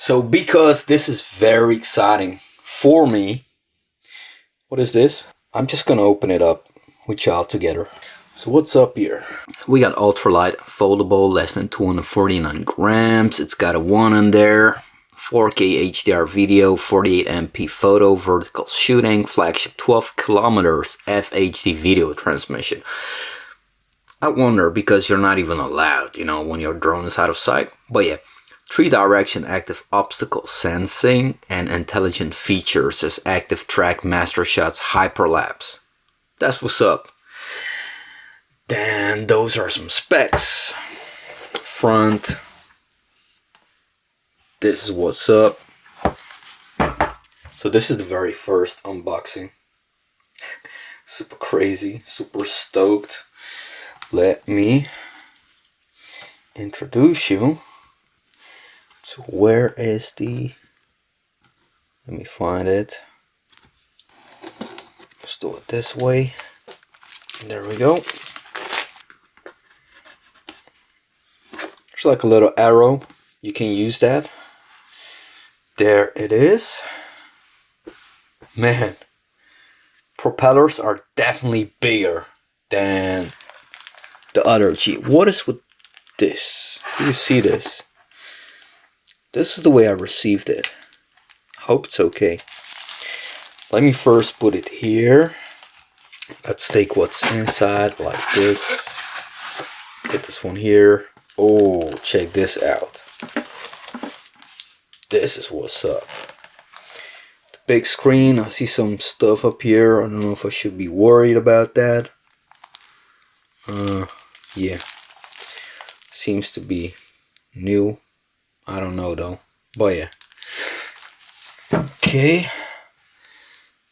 So because this is very exciting for me, what is this? I'm just gonna open it up with y'all together. So what's up here? We got ultralight, foldable, less than 249 grams. It's got a 1 in there. 4K HDR video, 48 MP photo, vertical shooting, flagship 12 kilometers FHD video transmission. I wonder, because you're not even allowed, when your drone is out of sight. But yeah, 3-direction active obstacle sensing and intelligent features as active track, master shots, hyperlapse. That's what's up. Then those are some specs. Front. This is what's up. So this is the very first unboxing. Super crazy, super stoked. Let me introduce you to where is the... Let me find it. Let's do it this way. There we go. There's like a little arrow. You can use that. There it is. Man, propellers are definitely bigger than the other G. What is with this? Do you see this? This is the way I received it. Hope it's okay. Let me first put it here. Let's take what's inside like this. Get this one here. Oh, check this out. This is what's up. The big screen. I see some stuff up here. I don't know if I should be worried about that. Yeah. Seems to be new. I don't know though. But yeah. Okay.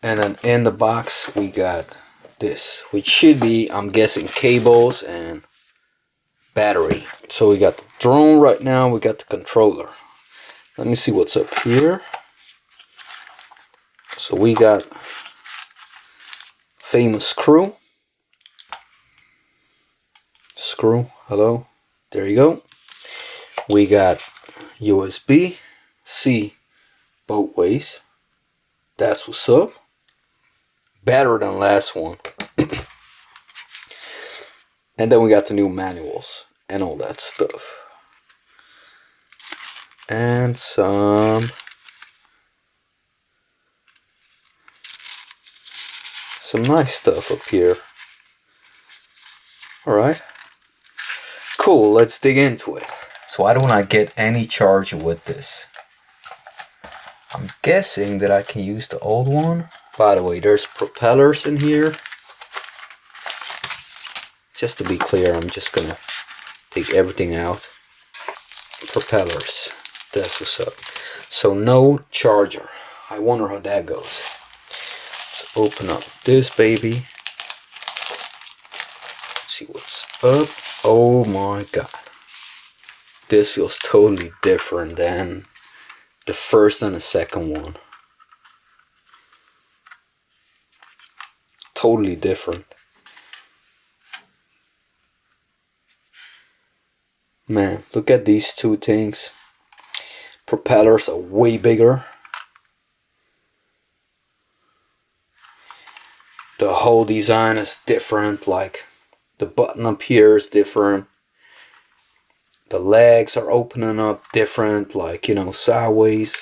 And then in the box we got this, which should be, I'm guessing, cables and battery. So we got the drone right now, we got the controller. Let me see what's up here. So we got famous screw. Hello. There you go. We got USB-C both ways. That's what's up. Better than last one. And then we got the new manuals and all that stuff. And some nice stuff up here. Alright. Cool, let's dig into it. So why don't I get any charger with this? I'm guessing that I can use the old one. By the way, there's propellers in here. Just to be clear, I'm just gonna take everything out. Propellers, that's what's up. So no charger. I wonder how that goes. Let's open up this baby. Let's see what's up. Oh my god. This feels totally different than the first and the second one. Totally different. Man, look at these two things. Propellers are way bigger. The whole design is different. Like the button up here is different. The legs are opening up different, like, sideways.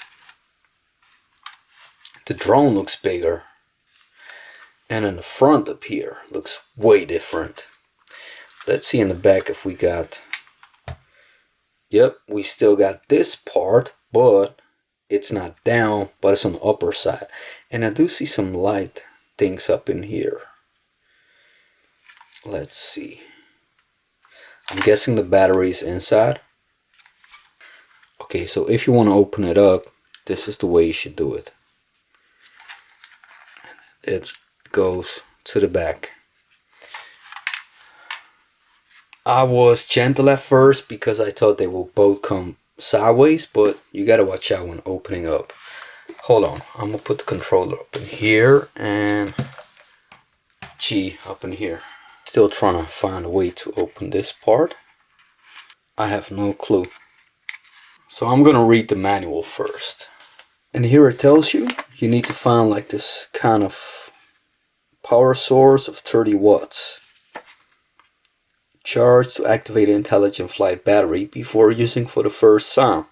The drone looks bigger. And in the front up here looks way different. Let's see in the back if we got... Yep, we still got this part, but it's not down, but it's on the upper side. And I do see some light things up in here. Let's see. I'm guessing the battery is inside. Okay, so if you want to open it up, this is the way you should do it. It goes to the back. I was gentle at first because I thought they will both come sideways, but you gotta watch out when opening up. Hold on, I'm gonna put the controller up in here and G up in here. Still trying to find a way to open this part. I have no clue. So I'm gonna read the manual first. And here it tells you need to find like this kind of power source of 30 watts. Charge to activate an intelligent flight battery before using for the first time.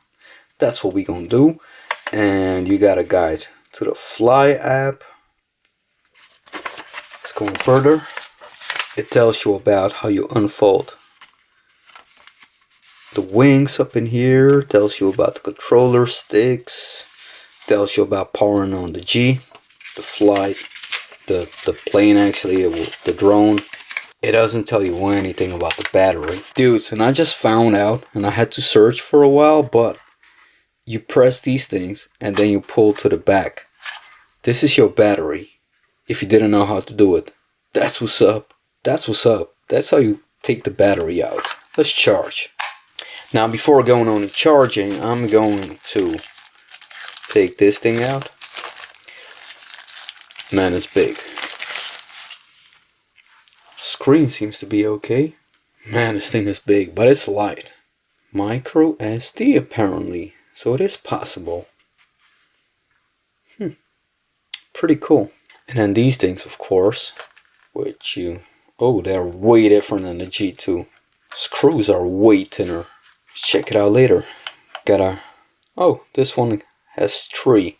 That's what we're gonna do. And you got a guide to the Fly app. Let's go further. It tells you about how you unfold the wings up in here, tells you about the controller sticks, tells you about powering on the G, the flight, the plane actually, the drone. It doesn't tell you anything about the battery. Dudes, and I just found out, and I had to search for a while, but you press these things and then you pull to the back. This is your battery. If you didn't know how to do it, that's what's up. That's what's up. That's how you take the battery out. Let's charge. Now before going on to charging, I'm going to take this thing out. Man, it's big. Screen seems to be okay. Man, this thing is big, but it's light. Micro SD apparently, so it is possible. Pretty cool. And then these things, of course, which they're way different than the G2. Screws are way thinner. Check it out later. Oh, this one has 3.